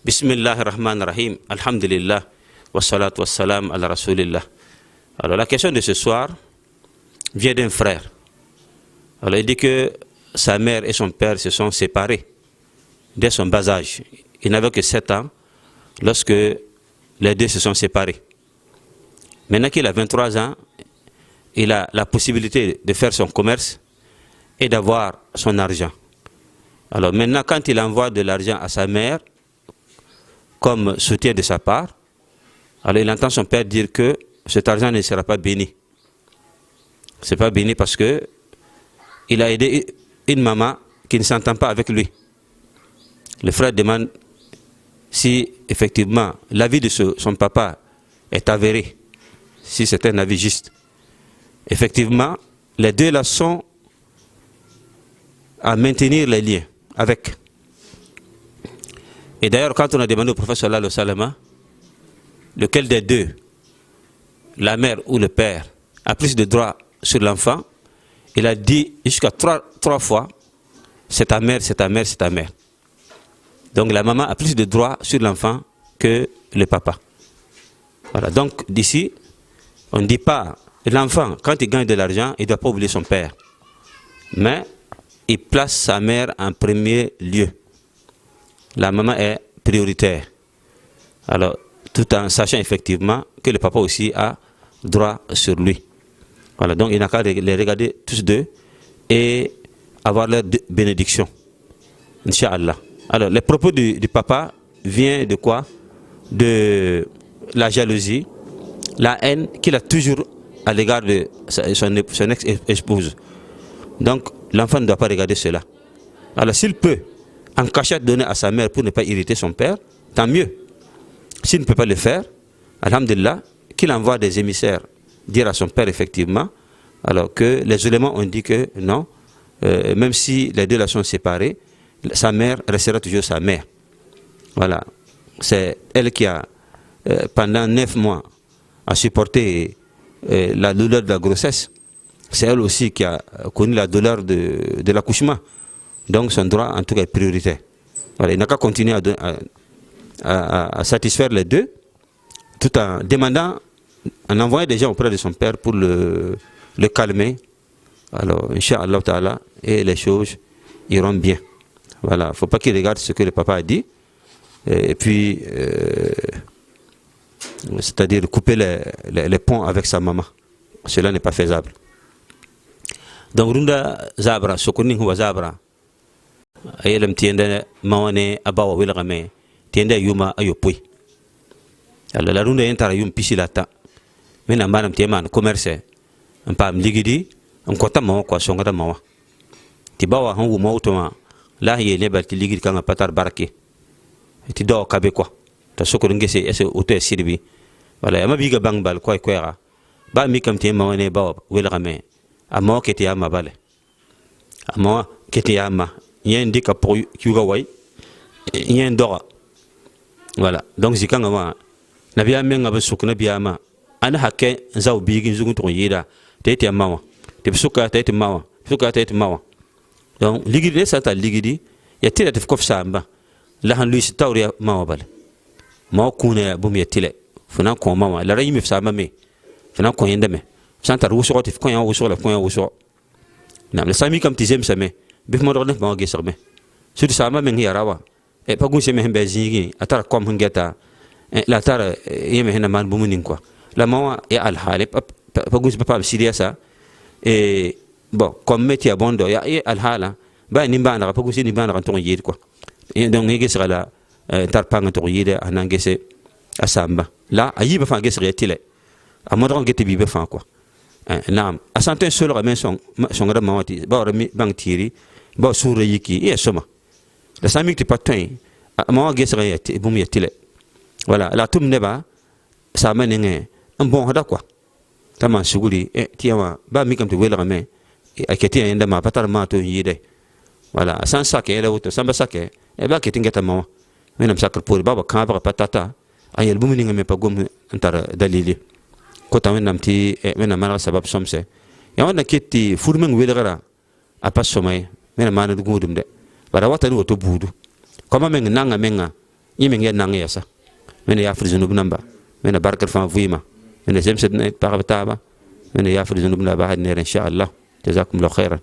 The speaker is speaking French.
Bismillahir Rahmanir Rahim. Alhamdulillah. Wassalat wassalam ala Rasulillah. Alors la question de ce soir vient d'un frère. Alors il dit que sa mère et son père se sont séparés dès son bas âge. Il n'avait que 7 ans lorsque les deux se sont séparés. Maintenant qu'il a 23 ans, il a la possibilité de faire son commerce et d'avoir son argent. Alors maintenant, quand il envoie de l'argent à sa mère, comme soutien de sa part, alors il entend son père dire que cet argent ne sera pas béni. Ce n'est pas béni parce que il a aidé une maman qui ne s'entend pas avec lui. Le frère demande si effectivement l'avis de son papa est avéré, si c'est un avis juste. Effectivement, les deux là sont à maintenir les liens avec. Et d'ailleurs, quand on a demandé au prophète sallallahu alayhi wa sallam, lequel des deux, la mère ou le père, a plus de droits sur l'enfant, il a dit jusqu'à trois fois, c'est ta mère, c'est ta mère, c'est ta mère. Donc la maman a plus de droits sur l'enfant que le papa. Voilà, donc d'ici, on ne dit pas, l'enfant, quand il gagne de l'argent, il ne doit pas oublier son père. Mais il place sa mère en premier lieu. La maman est prioritaire. Alors, tout en sachant effectivement que le papa aussi a droit sur lui. Voilà, donc il n'a qu'à les regarder tous deux et avoir leur bénédiction. Inch'Allah. Alors, les propos du papa viennent de quoi? De la jalousie, la haine qu'il a toujours à l'égard de son ex-épouse. Donc, l'enfant ne doit pas regarder cela. Alors, s'il peut en cachette donner à sa mère pour ne pas irriter son père, tant mieux. S'il ne peut pas le faire, alhamdulillah, qu'il envoie des émissaires dire à son père effectivement, alors que les éléments ont dit que non, même si les deux là sont séparés, sa mère restera toujours sa mère. Voilà. C'est elle qui a, pendant 9 mois, a supporté la douleur de la grossesse. C'est elle aussi qui a connu la douleur de l'accouchement. Donc son droit en tout cas est prioritaire. Voilà, il n'a qu'à continuer à satisfaire les deux, tout en demandant, en envoyant des gens auprès de son père pour le calmer. Alors, Inch'Allah Ta'ala, et les choses iront bien. Voilà, il ne faut pas qu'il regarde ce que le papa a dit. Et puis, c'est-à-dire couper les ponts avec sa maman. Cela n'est pas faisable. Donc, Runda Zabra, Sokoning Huwa Zabra, ayelem tiende mawane abawa wilgame tiende yuma ayopui. Alors, la Runda entara yum pisilata. Mena manam tieman commerce. Un pam ligidi, un kota mawa kwa songada mawa. Tibawa hangu mautoma. Là, il y a des lignes qui ont pas barqué. Tu dois caber quoi. Tu as ce qu'on dit, c'est auto sirbi. Voilà, ma biga bang bal quoi quoi. Ba mi comme tu m'as ba ou le ramé. À moi qui t'y ma balle. À moi qui t'y ma. Il y a un dica pour Yugaway. Il y a un dora. Voilà. Donc si quand on n'a bien même avec ce qu'on a bien ma. Ana haké zao bigi zungu ton yida. T'es à mawa. T'es souka tête mawa. Souka tête mawa. Donc, ligidi ça ta ligidi, ya tile tef kof samba. La han luis tawriya mawa bal. Mawa kuna bum ya tile. Fana ko mawa, la rayi mi samba me. Fana ko yende me. Santa ruso tef ko ya wuso la ko ya wuso. Na le sami kam tizem same. Bif mo dole mawa geser me. Sudi samba men ya rawa. E pa gunse me hembe zingi, atara kom hungeta. La tara yeme hena man bumunin quoi. La mawa ya al halib pa gunse pa sidia sa. Et bon, comme métier abondo, il y a al-hala, bah nimba na pas goussi nimba na ton yid quoi. Et donc il sera là tarpang ton yid à n'engagé à samba. Là, ayi ba fa gesser tile. A modron gete bi ba fa quoi. Naam, a santé seul remen son grand mawati, ba remi bang tiri, ba soure yiki et soma. La sami ti patin, a mawa gesser bum ya tile. Voilà, la tum neba ça mène un bon hada quoi. Tama suguli tiawa ba mi kam te wela remen. A keti yenda ma patar ma to yide. Voilà, sans ça que elle auto samba sake e ba keti ngeta ma menam sakar pour baba kan ba patata ayel bumu ninga me pa gom antar dalili ko ta menam ti menam mara sabab somse ya wona keti furmen wele gara a pas somay menam mana du gudum de bara wata ni auto budu koma men nanga menga يمين ينعي يسا من يافر ذنوب نمبا من بارك الفان فيما من زمسد بارك تابا من يافر ذنوب نبا إن شاء الله جزاكم الله خيرا.